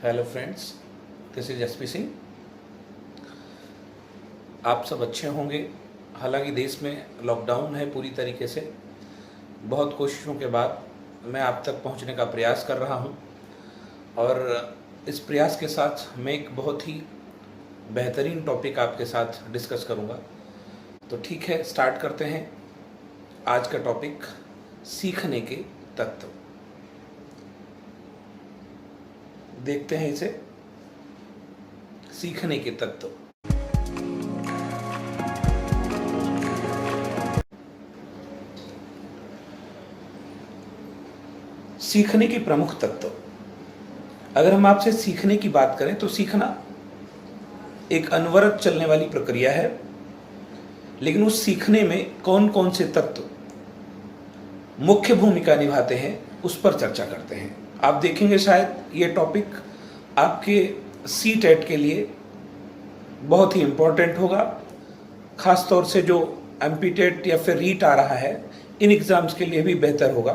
Hello friends, this is SP Singh. आप सब अच्छे होंगे। हालांकि देश में लॉकडाउन है पूरी तरीके से। बहुत कोशिशों के बाद मैं आप तक पहुंचने का प्रयास कर रहा हूं और इस प्रयास के साथ मैं एक बहुत ही बेहतरीन टॉपिक आपके साथ डिस्कस करूंगा। तो ठीक है, स्टार्ट करते हैं। आज का टॉपिक सीखने के तत्व। देखते हैं इसे, सीखने के तत्व। सीखने के प्रमुख तत्व। अगर हम आपसे सीखने की बात करें तो सीखना एक अनवरत चलने वाली प्रक्रिया है, लेकिन उस सीखने में कौन कौन से तत्व मुख्य भूमिका निभाते हैं उस पर चर्चा करते हैं। आप देखेंगे शायद ये टॉपिक आपके CTET के लिए बहुत ही इम्पोर्टेंट होगा, ख़ास तौर से जो MPTET या फिर रीट आ रहा है, इन एग्ज़ाम्स के लिए भी बेहतर होगा।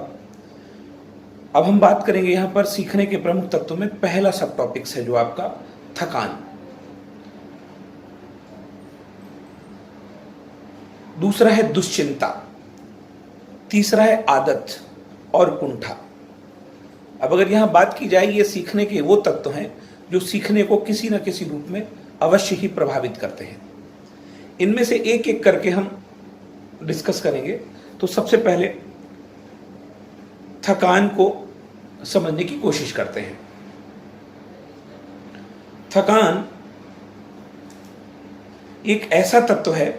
अब हम बात करेंगे यहाँ पर सीखने के प्रमुख तत्वों में पहला सब टॉपिक्स है जो आपका थकान, दूसरा है दुश्चिंता, तीसरा है आदत और कुंठा। अब अगर यहाँ बात की जाए, ये सीखने के वो तत्व हैं जो सीखने को किसी न किसी रूप में अवश्य ही प्रभावित करते हैं। इनमें से एक एक करके हम डिस्कस करेंगे। तो सबसे पहले थकान को समझने की कोशिश करते हैं। थकान एक ऐसा तत्व है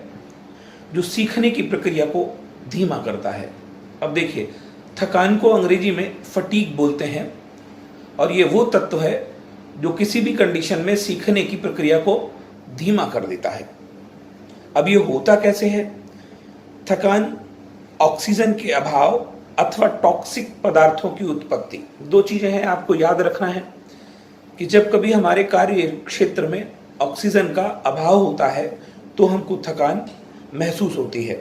जो सीखने की प्रक्रिया को धीमा करता है। अब देखिए, थकान को अंग्रेजी में फटीग बोलते हैं और ये वो तत्व है जो किसी भी कंडीशन में सीखने की प्रक्रिया को धीमा कर देता है। अब ये होता कैसे है? थकान ऑक्सीजन के अभाव अथवा टॉक्सिक पदार्थों की उत्पत्ति, दो चीजें हैं आपको याद रखना है कि जब कभी हमारे कार्य क्षेत्र में ऑक्सीजन का अभाव होता है तो हमको थकान महसूस होती है,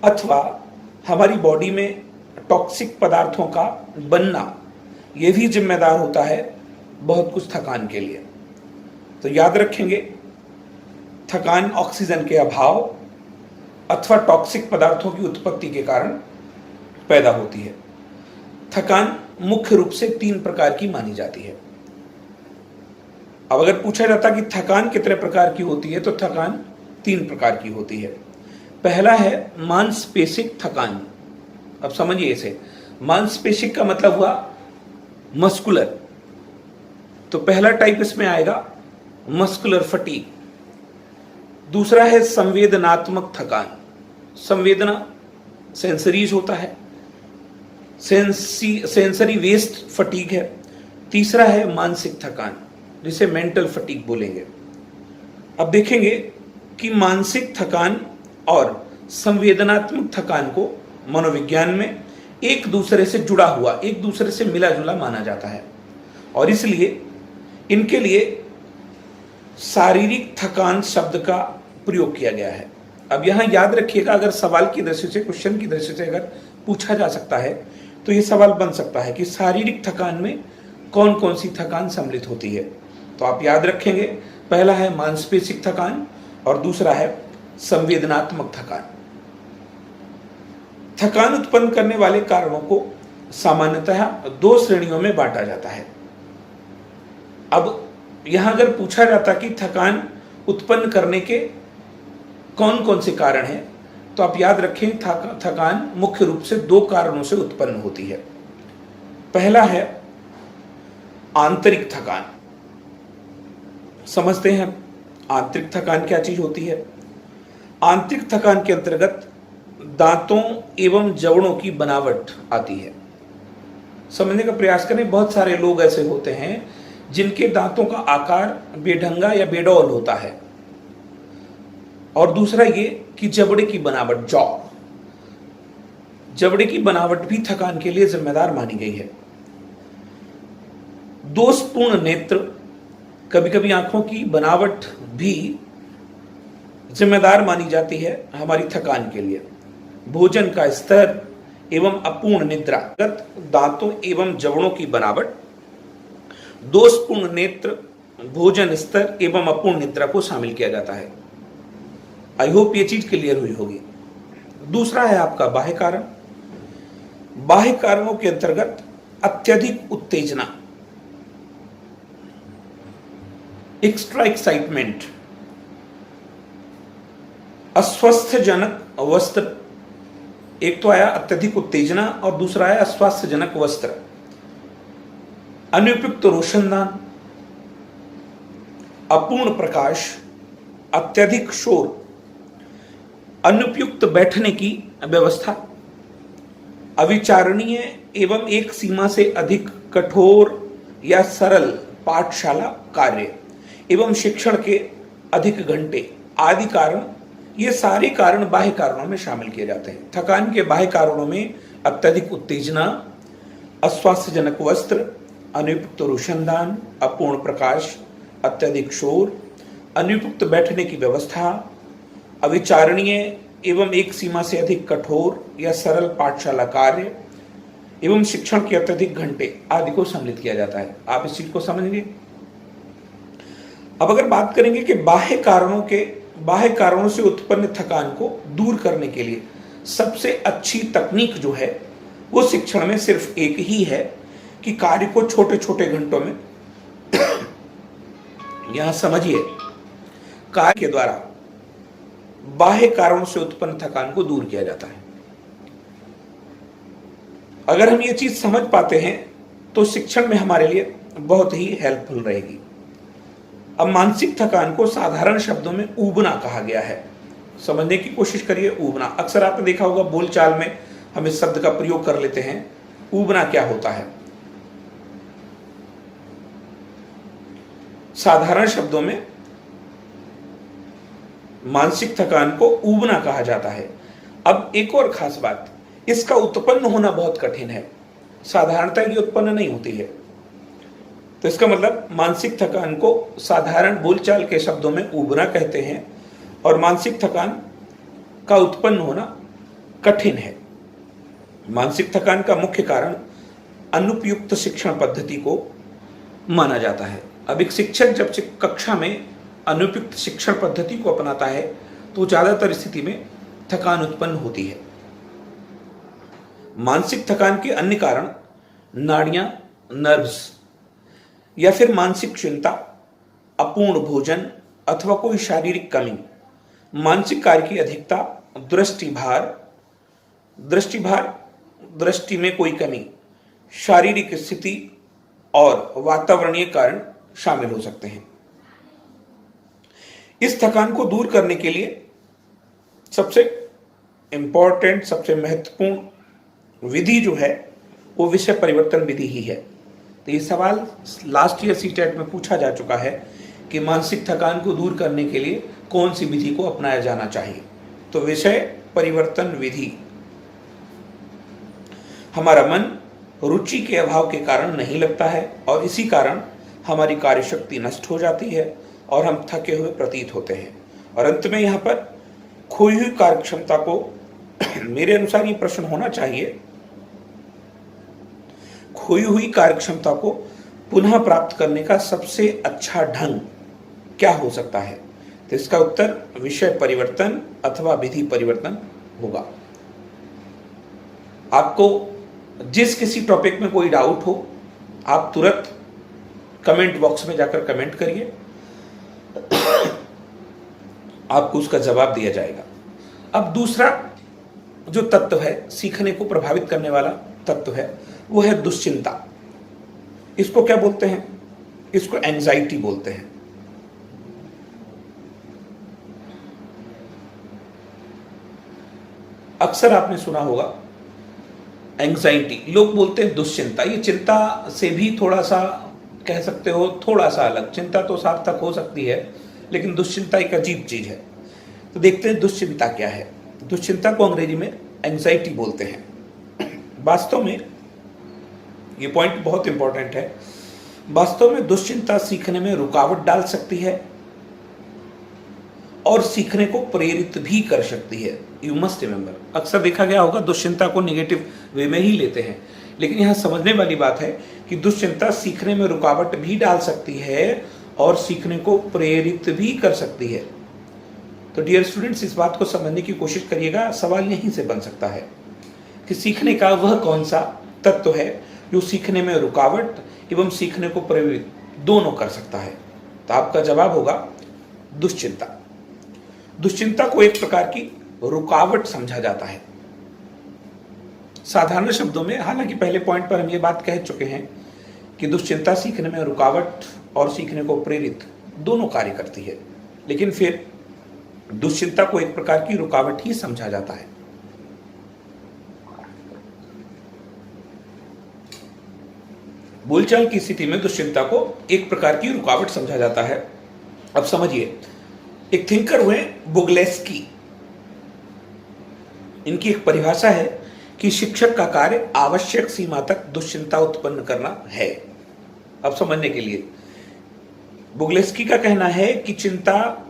अथवा हमारी बॉडी में टॉक्सिक पदार्थों का बनना ये भी जिम्मेदार होता है बहुत कुछ थकान के लिए। तो याद रखेंगे, थकान ऑक्सीजन के अभाव अथवा टॉक्सिक पदार्थों की उत्पत्ति के कारण पैदा होती है। थकान मुख्य रूप से 3 प्रकार की मानी जाती है। अब अगर पूछा जाता कि थकान कितने प्रकार की होती है, तो थकान 3 प्रकार की होती है। पहला है मांसपेशिक थकान। अब समझिए इसे, मांसपेशिक का मतलब हुआ मस्कुलर, तो पहला टाइप इसमें आएगा मस्कुलर फटीग। दूसरा है संवेदनात्मक थकान, संवेदना सेंसरीज होता है, सेंसरी वेस्ट फटीग है। तीसरा है मानसिक थकान, जिसे मेंटल फटीग बोलेंगे। अब देखेंगे कि मानसिक थकान और संवेदनात्मक थकान को मनोविज्ञान में एक दूसरे से जुड़ा हुआ, एक दूसरे से मिला जुला माना जाता है और इसलिए इनके लिए शारीरिक थकान शब्द का प्रयोग किया गया है। अब यहाँ याद रखिएगा, अगर सवाल की दृष्टि से, क्वेश्चन की दृष्टि से अगर पूछा जा सकता है तो ये सवाल बन सकता है कि शारीरिक थकान में कौन कौन सी थकान सम्मिलित होती है। तो आप याद रखेंगे, पहला है मांसपेशिक थकान और दूसरा है संवेदनात्मक थकान। थकान उत्पन्न करने वाले कारणों को सामान्यतः 2 श्रेणियों में बांटा जाता है। अब यहां अगर पूछा जाता कि थकान उत्पन्न करने के कौन कौन से कारण हैं, तो आप याद रखें, थकान मुख्य रूप से 2 कारणों से उत्पन्न होती है। पहला है आंतरिक थकान। समझते हैं आंतरिक थकान क्या चीज होती है। आंतरिक थकान के अंतर्गत दांतों एवं जबड़ों की बनावट आती है। समझने का प्रयास करें, बहुत सारे लोग ऐसे होते हैं जिनके दांतों का आकार बेढंगा या बेडौल होता है। और दूसरा ये कि जबड़े की बनावट, जबड़े की बनावट भी थकान के लिए जिम्मेदार मानी गई है। दोषपूर्ण नेत्र, कभी कभी आंखों की बनावट भी जिम्मेदार मानी जाती है हमारी थकान के लिए। भोजन का स्तर एवं अपूर्ण निद्रा, दांतों एवं जबड़ों की बनावट दोषपूर्ण नेत्र, भोजन स्तर एवं अपूर्ण निद्रा को शामिल किया जाता है। आई होप ये चीज क्लियर हुई होगी। दूसरा है आपका बाह्य कारण। बाह्य कारणों के अंतर्गत अत्यधिक उत्तेजना, एक्स्ट्रा एक्साइटमेंट, अस्वस्थजनक वस्त्र, एक तो आया अत्यधिक उत्तेजना और दूसरा आया अस्वास्थ्यजनक वस्त्र, अनुपयुक्त रोशनदान, अपूर्ण प्रकाश, अत्यधिक शोर, अनुपयुक्त बैठने की व्यवस्था, अविचारणीय एवं एक सीमा से अधिक कठोर या सरल पाठशाला कार्य एवं शिक्षण के अधिक घंटे आदि कारण, ये सारे कारण बाह्य कारणों में शामिल किए जाते हैं। थकान के बाह्य कारणों में अत्यधिक उत्तेजना, अस्वास्थ्यजनक वस्त्र, अनुपयुक्त रोशनदान, अपूर्ण प्रकाश, अत्यधिक शोर, अनुपयुक्त बैठने की व्यवस्था, अविचारणीय एवं एक सीमा से अधिक कठोर या सरल पाठशाला कार्य एवं शिक्षण के अत्यधिक घंटे आदि को सम्मिलित किया जाता है। आप इस चीज को समझेंगे। अब अगर बात करेंगे कि बाह्य कारणों से उत्पन्न थकान को दूर करने के लिए सबसे अच्छी तकनीक जो है वो शिक्षण में सिर्फ एक ही है कि कार्य को छोटे छोटे घंटों में यहां समझिए, कार्य के द्वारा बाह्य कारणों से उत्पन्न थकान को दूर किया जाता है। अगर हम ये चीज समझ पाते हैं तो शिक्षण में हमारे लिए बहुत ही हेल्पफुल रहेगी। अब मानसिक थकान को साधारण शब्दों में ऊबना कहा गया है। समझने की कोशिश करिए। ऊबना, अक्सर आपने देखा होगा बोलचाल में हम इस शब्द का प्रयोग कर लेते हैं। ऊबना क्या होता है? साधारण शब्दों में मानसिक थकान को ऊबना कहा जाता है। अब एक और खास बात, इसका उत्पन्न होना बहुत कठिन है, साधारणतः ये उत्पन्न नहीं होती है। तो इसका मतलब मानसिक थकान को साधारण बोलचाल के शब्दों में ऊबना कहते हैं और मानसिक थकान का उत्पन्न होना कठिन है। मानसिक थकान का मुख्य कारण अनुपयुक्त शिक्षण पद्धति को माना जाता है। अब एक शिक्षक जब कक्षा में अनुपयुक्त शिक्षण पद्धति को अपनाता है तो ज्यादातर स्थिति में थकान उत्पन्न होती है। मानसिक थकान के अन्य कारण नाड़ियां, नर्व्स या फिर मानसिक चिंता, अपूर्ण भोजन अथवा कोई शारीरिक कमी, मानसिक कार्य की अधिकता, दृष्टि में कोई कमी, शारीरिक स्थिति और वातावरणीय कारण शामिल हो सकते हैं। इस थकान को दूर करने के लिए सबसे इंपॉर्टेंट, सबसे महत्वपूर्ण विधि जो है वो विषय परिवर्तन विधि ही है। तो ये सवाल लास्ट ईयर सीटेट में पूछा जा चुका है कि मानसिक थकान को दूर करने के लिए कौन सी विधि को अपनाया जाना चाहिए। तो विषय परिवर्तन विधि। हमारा मन रुचि के अभाव के कारण नहीं लगता है और इसी कारण हमारी कार्यशक्ति नष्ट हो जाती है और हम थके हुए प्रतीत होते हैं। और अंत में यहाँ पर खोई हुई कार्यक्षमता को मेरे अनुसार ये प्रश्न होना चाहिए, खोई हुई कार्यक्षमता को पुनः प्राप्त करने का सबसे अच्छा ढंग क्या हो सकता है? तो इसका उत्तर विषय परिवर्तन अथवा विधि परिवर्तन होगा। आपको जिस किसी टॉपिक में कोई डाउट हो आप तुरंत कमेंट बॉक्स में जाकर कमेंट करिए, आपको उसका जवाब दिया जाएगा। अब दूसरा जो तत्व है, सीखने को प्रभावित करने वाला तत्व है, वो है दुश्चिंता। इसको क्या बोलते हैं? इसको एंजाइटी बोलते हैं। अक्सर आपने सुना होगा एंजाइटी, लोग बोलते हैं दुश्चिंता। ये चिंता से भी थोड़ा सा कह सकते हो, थोड़ा सा अलग। चिंता तो सार्थक हो सकती है लेकिन दुश्चिंता एक अजीब चीज है। तो देखते हैं दुश्चिंता क्या है। दुश्चिंता को अंग्रेजी में एंजाइटी बोलते हैं। वास्तव में ये पॉइंट बहुत इंपॉर्टेंट है। वास्तव में दुश्चिंता सीखने में रुकावट डाल सकती है और सीखने को प्रेरित भी कर सकती है। यू मस्ट रिमेंबर, अक्सर देखा गया होगा दुश्चिंता को नेगेटिव वे में ही लेते हैं, लेकिन यहाँ समझने वाली बात है कि दुश्चिंता सीखने में रुकावट भी डाल सकती है और सीखने को प्रेरित भी कर सकती है। तो डियर स्टूडेंट्स, इस बात को समझने की कोशिश करिएगा। सवाल यहीं से बन सकता है कि सीखने का वह कौन सा तत्व है जो सीखने में रुकावट एवं सीखने को प्रेरित दोनों कर सकता है। तो आपका जवाब होगा दुश्चिंता। दुश्चिंता को एक प्रकार की रुकावट समझा जाता है। साधारण शब्दों में, हालांकि पहले पॉइंट पर हम ये बात कह चुके हैं कि दुश्चिंता सीखने में रुकावट और सीखने को प्रेरित दोनों कार्य करती है, लेकिन फिर दुश्चिंता को एक प्रकार की रुकावट ही समझा जाता है। बोलचाल की स्थिति में दुश्चिंता को एक प्रकार की रुकावट समझा जाता है। अब समझिए, एक थिंकर हुए बुगलेस्की, इनकी एक परिभाषा है कि शिक्षक का कार्य आवश्यक सीमा तक दुश्चिंता उत्पन्न करना है। अब समझने के लिए, बुगलेस्की का कहना है कि चिंता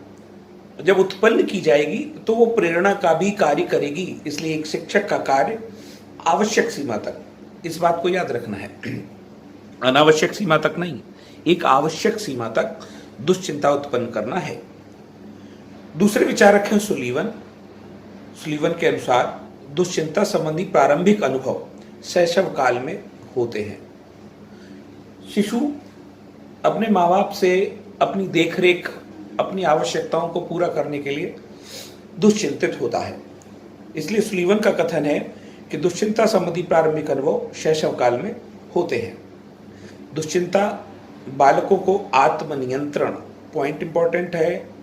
जब उत्पन्न की जाएगी तो वो प्रेरणा का भी कार्य करेगी, इसलिए एक शिक्षक का कार्य आवश्यक सीमा तक, इस बात को याद रखना है, अनावश्यक सीमा तक नहीं, एक आवश्यक सीमा तक दुश्चिंता उत्पन्न करना है। दूसरे विचारक हैं सुलीवन। सुलीवन के अनुसार दुश्चिंता संबंधी प्रारंभिक अनुभव शैशव काल में होते हैं। शिशु अपने माँ बाप से अपनी देखरेख, अपनी आवश्यकताओं को पूरा करने के लिए दुश्चिंतित होता है। इसलिए सुलीवन का कथन है कि दुश्चिंता संबंधी प्रारंभिक अनुभव शैशव काल में होते हैं। दुश्चिंता बालकों को आत्मनियंत्रण, पॉइंट इंपॉर्टेंट है,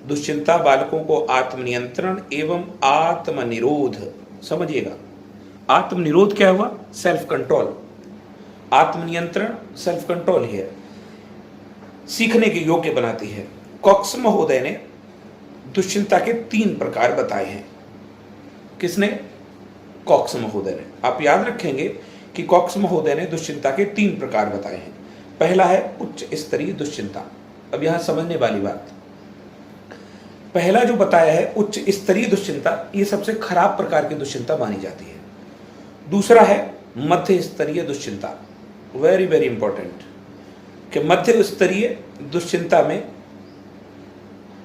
दुश्चिंता बालकों को आत्मनियंत्रण एवं आत्मनिरोध, समझिएगा, आत्मनिरोध क्या हुआ? Self control. आत्मनियंत्रण सेल्फ कंट्रोल ही है, सीखने के योग्य बनाती है। कॉक्स महोदय ने दुश्चिंता के 3 प्रकार बताए हैं। किसने? कॉक्स महोदय ने। आप याद रखेंगे कि कॉक्स महोदय ने दुश्चिंता के 3 प्रकार बताए हैं। पहला है उच्च स्तरीय दुश्चिंता। अब यहां समझने वाली बात, पहला जो बताया है उच्च स्तरीय दुश्चिंता, ये सबसे खराब प्रकार की दुश्चिंता मानी जाती है। दूसरा है मध्य स्तरीय दुश्चिंता, वेरी वेरी इंपॉर्टेंट, कि मध्य स्तरीय दुश्चिंता में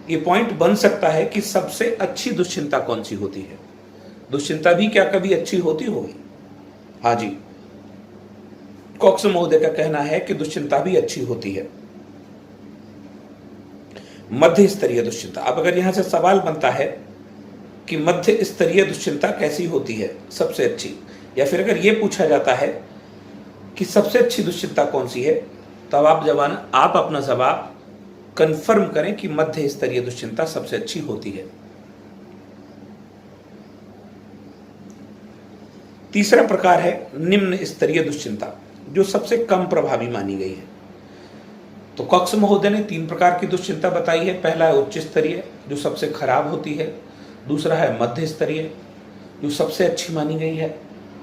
ये पॉइंट बन सकता है कि सबसे अच्छी दुश्चिंता कौन सी होती है। दुश्चिंता भी क्या कभी अच्छी होती होगी? हाँ जी, कॉक्स महोदय का कहना है कि दुश्चिंता भी अच्छी होती है, मध्य स्तरीय दुश्चिंता। अब अगर यहां से सवाल बनता है कि मध्य स्तरीय दुश्चिंता कैसी होती है सबसे अच्छी, या फिर अगर यह पूछा जाता है कि सबसे अच्छी दुश्चिंता कौन सी है, तब आप अपना जवाब कंफर्म करें कि मध्य स्तरीय दुश्चिंता सबसे अच्छी होती है। तीसरा प्रकार है निम्न स्तरीय दुश्चिंता, जो सबसे कम प्रभावी मानी गई है। तो कॉक्स महोदय ने 3 प्रकार की दुश्चिंता बताई है। पहला है उच्च स्तरीय, जो सबसे खराब होती है। दूसरा है मध्य स्तरीय, जो सबसे अच्छी मानी गई है।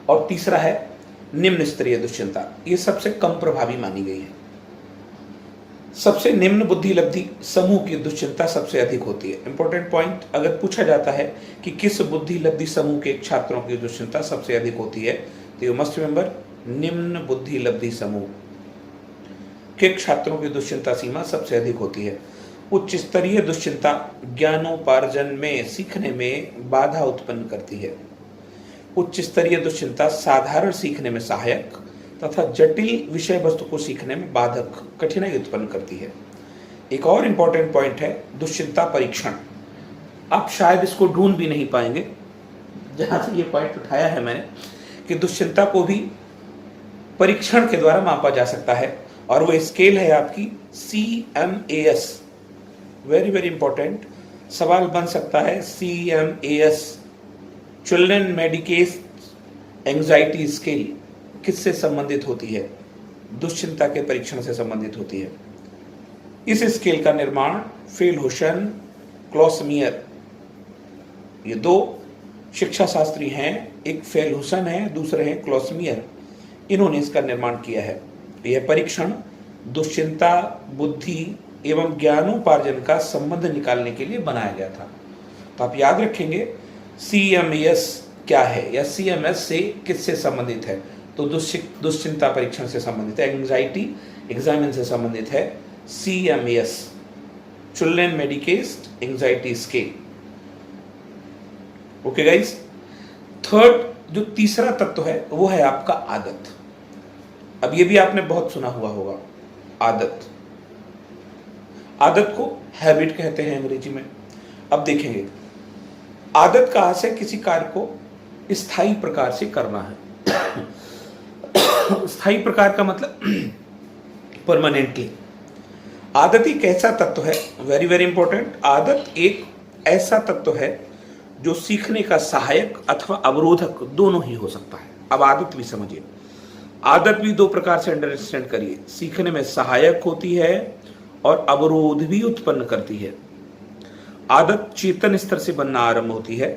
और तीसरा है निम्न स्तरीय दुश्चिंता, ये सबसे कम प्रभावी मानी गई है। सबसे निम्न बुद्धि लब्धि समूह की दुश्चिंता सबसे अधिक होती है। इंपॉर्टेंट पॉइंट, अगर पूछा जाता है कि किस बुद्धि लब्धि समूह के छात्रों की दुश्चिंता सबसे अधिक होती है, तो यू मस्ट रिमेंबर निम्न बुद्धि लब्धि समूह के छात्रों की दुश्चिंता सीमा सबसे अधिक होती है। उच्च स्तरीय दुश्चिंता ज्ञानोपार्जन में, सीखने में बाधा उत्पन्न करती है। उच्च स्तरीय दुश्चिंता साधारण सीखने में सहायक तथा जटिल विषय वस्तु को सीखने में बाधक, कठिनाई उत्पन्न करती है। एक और इंपॉर्टेंट पॉइंट है दुश्चिंता परीक्षण। आप शायद इसको ढूंढ भी नहीं पाएंगे, जहां से ये पॉइंट उठाया है मैंने, कि दुश्चिंता को भी परीक्षण के द्वारा मापा जा सकता है, और वो स्केल है आपकी CMAS। वेरी वेरी इंपॉर्टेंट सवाल बन सकता है, CMAS, चिल्ड्रन मेडिकेस एंजाइटी स्केल, किससे संबंधित होती है? दुश्चिंता के परीक्षण से संबंधित होती है। इस स्केल का निर्माण फेलहुसन, क्लॉसमियर, ये 2 शिक्षा शास्त्री हैं, एक फेलहुसन है, दूसरे हैं क्लॉसमियर, इन्होंने इसका निर्माण किया है। यह परीक्षण दुश्चिंता, बुद्धि एवं ज्ञानोपार्जन का संबंध निकालने के लिए बनाया गया था। तो आप याद रखेंगे CMAS क्या है, या CMS से किससे संबंधित है? तो दुश्चिंता परीक्षण से संबंधित है, एंग्जाइटी एग्जामिन से संबंधित है, CMAS children medicate anxiety scale. Okay guys. Third जो तीसरा तत्व है वो है आपका आदत। अब ये भी आपने बहुत सुना हुआ होगा, आदत। आदत को हैबिट कहते हैं अंग्रेजी में। अब देखेंगे आदत का अर्थ है किसी कार्य को स्थायी प्रकार से करना है। स्थायी प्रकार का मतलब परमानेंटली। आदत एक ऐसा तत्व है, वेरी वेरी इंपॉर्टेंट, आदत एक ऐसा तत्व है जो सीखने का सहायक अथवा अवरोधक दोनों ही हो सकता है। अब आदत भी समझिए, आदत भी दो प्रकार से अंडरस्टैंड करिए, सीखने में सहायक होती है और अवरोध भी उत्पन्न करती है। आदत चेतन स्तर से बनना आरंभ होती है,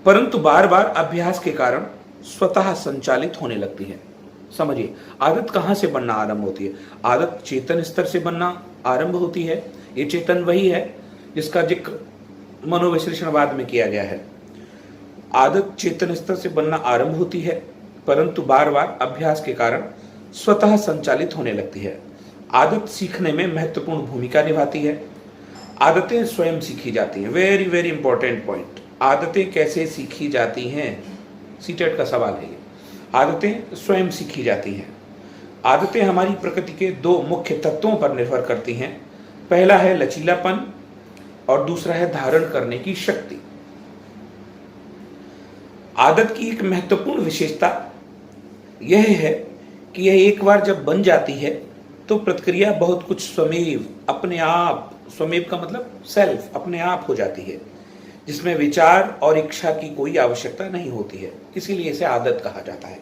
परंतु बार बार अभ्यास के कारण स्वतः संचालित होने लगती है। समझिए, आदत कहां से बनना आरंभ होती है? आदत चेतन स्तर से बनना आरंभ होती है। ये चेतन वही है जिसका जिक्र मनोविश्लेषणवाद में किया गया है। आदत चेतन स्तर से बनना आरंभ होती है, परंतु बार बार अभ्यास के कारण स्वतः संचालित होने लगती है। आदत सीखने में महत्वपूर्ण भूमिका निभाती है। आदतें स्वयं सीखी जाती हैं। वेरी वेरी इंपॉर्टेंट पॉइंट, आदतें कैसे सीखी जाती हैं? सीटेट का सवाल है ये। आदतें स्वयं सीखी जाती हैं। आदतें हमारी प्रकृति के दो मुख्य तत्वों पर निर्भर करती हैं। पहला है लचीलापन और दूसरा है धारण करने की शक्ति। आदत की एक महत्वपूर्ण विशेषता यह है कि यह एक बार जब बन जाती है तो प्रक्रिया बहुत कुछ स्वमेव, अपने आप, स्वमेव का मतलब सेल्फ, अपने आप हो जाती है, जिसमें विचार और इच्छा की कोई आवश्यकता नहीं होती है। इसीलिए इसे आदत कहा जाता है।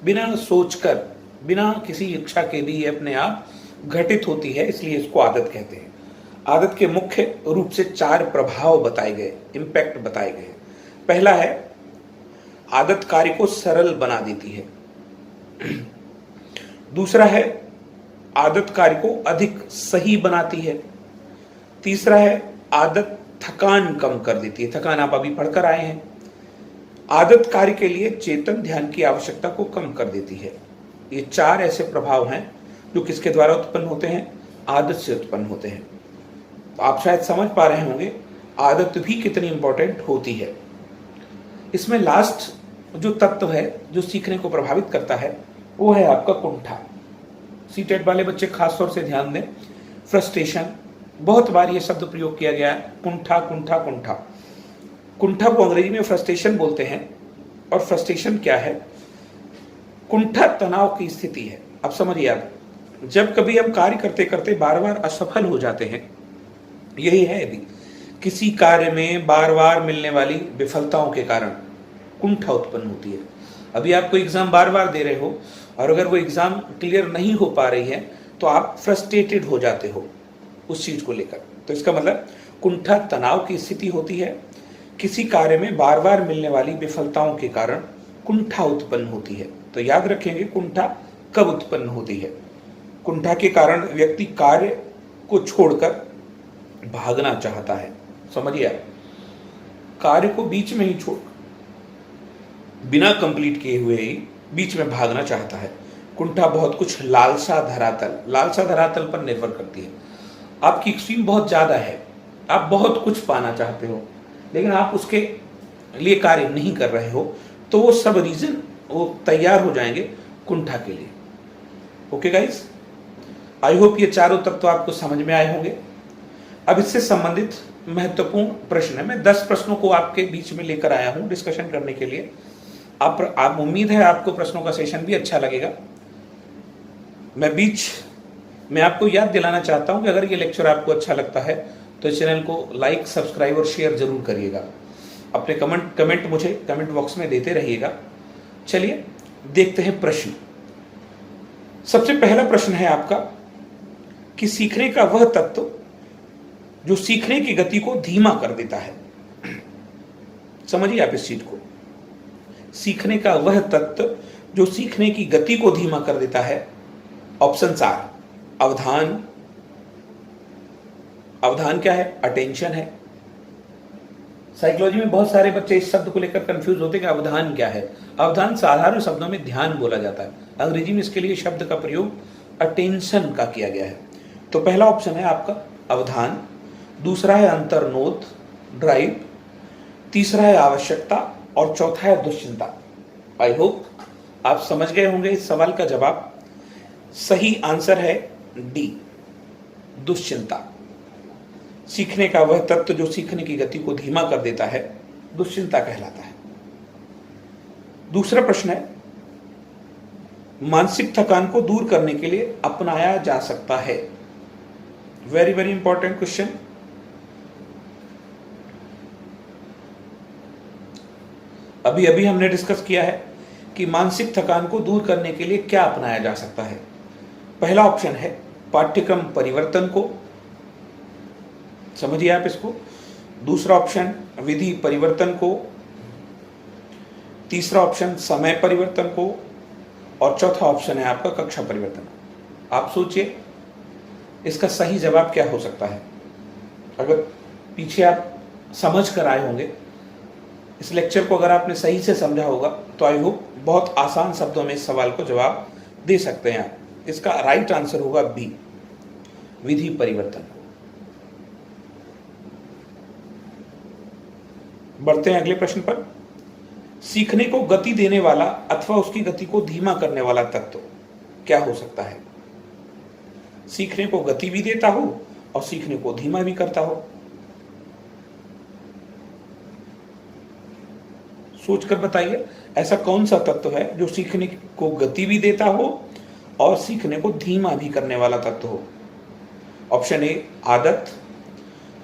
बिना सोचकर, बिना किसी इच्छा के भी ये अपने आप घटित होती है, इसलिए इसको आदत कहते हैं। आदत के मुख्य रूप से 4 प्रभाव बताए गए, इंपैक्ट बताए गए। पहला है आदत कार्य को सरल बना देती है। दूसरा है आदत कार्य को अधिक सही बनाती है। तीसरा है आदत थकान कम कर देती है। थकान आप अभी पढ़कर आए हैं। आदत कार्य के लिए चेतन ध्यान की आवश्यकता को कम कर देती है। ये 4 ऐसे प्रभाव हैं जो किसके द्वारा उत्पन्न होते हैं? आदत से उत्पन्न होते हैं। तो आप शायद समझ पा रहे होंगे आदत भी कितनी इंपॉर्टेंट होती है। इसमें लास्ट जो तत्व है जो सीखने को प्रभावित करता है वो है आपका कुंठा। सीटेट वाले बच्चे खास तौर से ध्यान दें, फ्रस्ट्रेशन, बहुत बार ये शब्द प्रयोग किया गया है, कुंठा कुंठा कुंठा। कुंठा को अंग्रेजी में फ्रस्ट्रेशन बोलते हैं। और फ्रस्ट्रेशन क्या है? कुंठा तनाव की स्थिति है। अब समझिए, आप जब कभी हम कार्य करते करते बार बार असफल हो जाते हैं, यही है यदि किसी कार्य में बार बार मिलने वाली विफलताओं के कारण कुंठा उत्पन्न होती है। अभी आप कोई एग्जाम बार बार दे रहे हो और अगर वो एग्जाम क्लियर नहीं हो पा रही है तो आप फ्रस्ट्रेटेड हो जाते हो उस चीज को लेकर। तो इसका मतलब कुंठा तनाव की स्थिति होती है। किसी कार्य में बार बार मिलने वाली विफलताओं के कारण कुंठा उत्पन्न होती है। तो याद रखेंगे कुंठा कब उत्पन्न होती है। कुंठा के कारण व्यक्ति कार्य को छोड़कर भागना चाहता है। समझिए, आप कार्य को बीच में ही छोड़, बिना कंप्लीट किए हुए ही बीच में भागना चाहता है। कुंठा बहुत कुछ लालसा धरातल पर निर्भर करती है। आपकी एक्सट्रीम बहुत ज्यादा है, आप बहुत कुछ पाना चाहते हो लेकिन आप उसके लिए कार्य नहीं कर रहे हो, तो वो सब रीजन वो तैयार हो जाएंगे कुंठा के लिए। ओके गाइस, आई होप ये चारों तत्व आपको समझ में आए होंगे। अब इससे संबंधित महत्वपूर्ण प्रश्न है, मैं 10 प्रश्नों को आपके बीच में लेकर आया हूं डिस्कशन करने के लिए। आप उम्मीद है आपको प्रश्नों का सेशन भी अच्छा लगेगा। मैं बीच में आपको याद दिलाना चाहता हूं कि अगर ये लेक्चर आपको अच्छा लगता है तो चैनल को लाइक, सब्सक्राइब और शेयर जरूर करिएगा। अपने कमेंट मुझे कमेंट बॉक्स में देते रहिएगा। चलिए देखते हैं प्रश्न। सबसे पहला प्रश्न है आपका कि सीखने का वह तत्व जो सीखने की गति को धीमा कर देता है। समझिए आप इस चीज को, सीखने का वह तत्व जो सीखने की गति को धीमा कर देता है। ऑप्शंस आर अवधान क्या है? अटेंशन है। साइकोलॉजी में बहुत सारे बच्चे इस शब्द को लेकर कंफ्यूज होते हैं कि अवधान क्या है। अवधान साधारण शब्दों में ध्यान बोला जाता है। अंग्रेजी में इसके लिए शब्द का प्रयोग अटेंशन का किया गया है। तो पहला ऑप्शन है आपका अवधान, दूसरा है अंतर्नोद ड्राइव, तीसरा है आवश्यकता और चौथा है दुश्चिंता। आई होप आप समझ गए होंगे इस सवाल का जवाब। सही आंसर है डी, दुश्चिंता। सीखने का वह तत्व जो सीखने की गति को धीमा कर देता है दुश्चिंता कहलाता है। दूसरा प्रश्न है, मानसिक थकान को दूर करने के लिए अपनाया जा सकता है। Very very important question. अभी अभी हमने डिस्कस किया है कि मानसिक थकान को दूर करने के लिए क्या अपनाया जा सकता है। पहला ऑप्शन है पाठ्यक्रम परिवर्तन को, समझिए आप इसको। दूसरा ऑप्शन विधि परिवर्तन को, तीसरा ऑप्शन समय परिवर्तन को और चौथा ऑप्शन है आपका कक्षा परिवर्तन। आप सोचिए इसका सही जवाब क्या हो सकता है। अगर पीछे आप समझ कर आए होंगे, इस लेक्चर को अगर आपने सही से समझा होगा तो आई होप बहुत आसान शब्दों में इस सवाल को जवाब दे सकते हैं आप। इसका राइट आंसर होगा बी, विधि परिवर्तन। बढ़ते हैं अगले प्रश्न पर। सीखने को गति देने वाला अथवा उसकी गति को धीमा करने वाला तत्व क्या हो सकता है। सीखने को गति भी देता हो और सीखने को धीमा भी करता हो। सोचकर बताइए ऐसा कौन सा तत्व है जो सीखने को गति भी देता हो और सीखने को धीमा भी करने वाला तत्व हो। ऑप्शन ए आदत,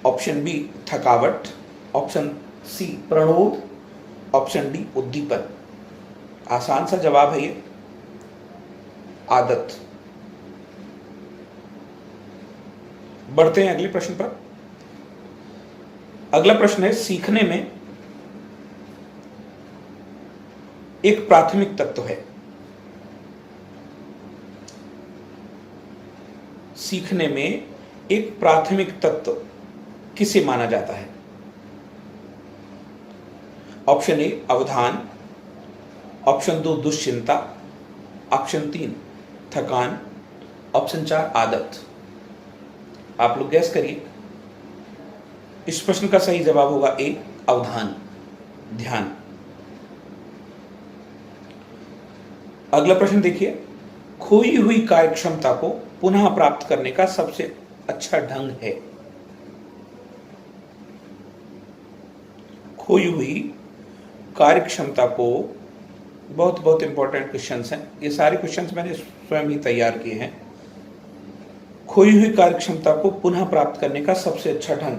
ऑप्शन बी थकावट, ऑप्शन सी प्रणोद, ऑप्शन डी उद्दीपन। आसान सा जवाब है ये, आदत। बढ़ते हैं अगले प्रश्न पर। अगला प्रश्न है, सीखने में एक प्राथमिक तत्व है। सीखने में एक प्राथमिक तत्व किसे माना जाता है। Option A Avdhan, option 2 दुश्चिंता, option 3 थकान, ऑप्शन 4 आदत। आप लोग गैस करिए। इस प्रश्न का सही जवाब होगा ए अवधान, ध्यान। अगला प्रश्न देखिए, खोई हुई कार्यक्षमता को पुनः प्राप्त करने का सबसे अच्छा ढंग है। खोई हुई कार्यक्षमता को, बहुत बहुत इंपॉर्टेंट क्वेश्चंस हैं ये सारे क्वेश्चंस मैंने स्वयं ही तैयार किए हैं। खोई हुई कार्यक्षमता को पुनः प्राप्त करने का सबसे अच्छा ढंग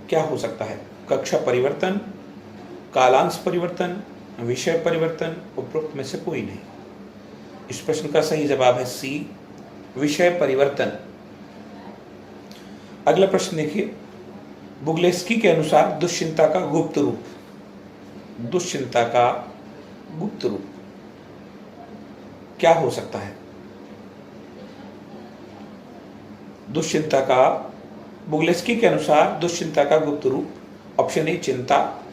क्या हो सकता है। कक्षा परिवर्तन, कालांश परिवर्तन, विषय परिवर्तन, उपरोक्त में से कोई नहीं। इस प्रश्न का सही जवाब है सी, विषय परिवर्तन। अगला प्रश्न देखिए, बुगलेस्की के अनुसार दुश्चिंता का गुप्त रूप, दुश्चिंता का गुप्त रूप क्या हो सकता है। दुश्चिंता का, बुगलेस्की के अनुसार दुश्चिंता का गुप्त रूप, ऑप्शन ए चिंता,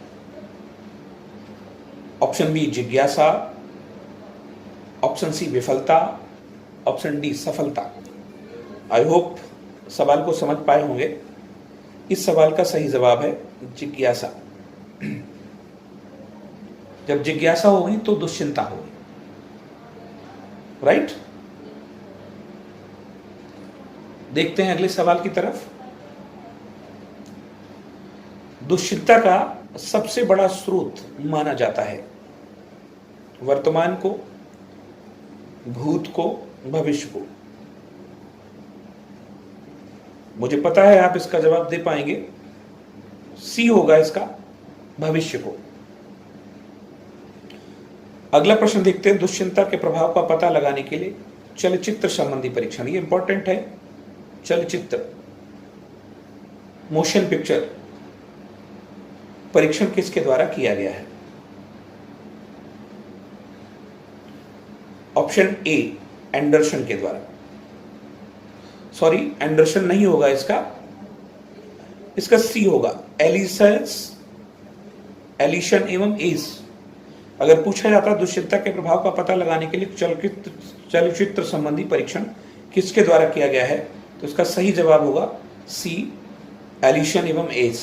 ऑप्शन बी जिज्ञासा, ऑप्शन सी विफलता, ऑप्शन डी सफलता। आई होप सवाल को समझ पाए होंगे। इस सवाल का सही जवाब है जिज्ञासा। जब जिज्ञासा होगी तो दुश्चिंता होगी, राइट। देखते हैं अगले सवाल की तरफ। दुश्चिंता का सबसे बड़ा स्रोत माना जाता है वर्तमान को, भूत को, भविष्य को। मुझे पता है आप इसका जवाब दे पाएंगे। सी होगा इसका, भविष्य को। अगला प्रश्न देखते हैं, दुश्चिंता के प्रभाव का पता लगाने के लिए चलचित्र संबंधी परीक्षण, ये इंपॉर्टेंट है। चलचित्र, मोशन पिक्चर परीक्षण किसके द्वारा किया गया है। ऑप्शन ए एंडरसन के द्वारा, सॉरी एंडरसन नहीं होगा इसका सी होगा, एलिसस एलिशन एवं एज। अगर पूछा जाता दुश्चिंता के प्रभाव का पता लगाने के लिए चलचित्र संबंधी परीक्षण किसके द्वारा किया गया है, तो इसका सही जवाब होगा सी, एलिशन एवं एज।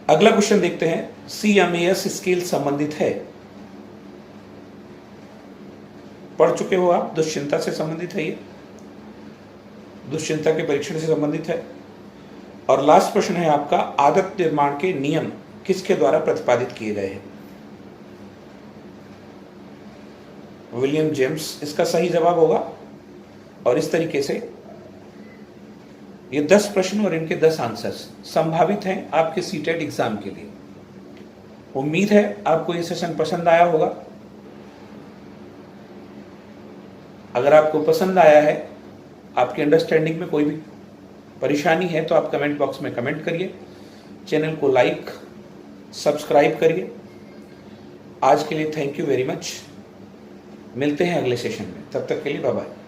अगला क्वेश्चन देखते हैं, CMAS स्केल संबंधित है। पढ़ चुके हो आप, दुश्चिंता से संबंधित है, ये दुश्चिंता के परीक्षण से संबंधित है। और लास्ट प्रश्न है आपका, आदत निर्माण के नियम किसके द्वारा प्रतिपादित किए गए हैं? विलियम जेम्स इसका सही जवाब होगा। और इस तरीके से ये 10 प्रश्न और इनके 10 आंसर्स संभावित हैं आपके सीटेट एग्जाम के लिए। उम्मीद है आपको ये सेशन पसंद आया होगा। अगर आपको पसंद आया है, आपकी अंडरस्टैंडिंग में कोई भी परेशानी है, तो आप कमेंट बॉक्स में कमेंट करिए। चैनल को लाइक सब्सक्राइब करिए। आज के लिए थैंक यू वेरी मच। मिलते हैं अगले सेशन में, तब तक के लिए बाय बाय।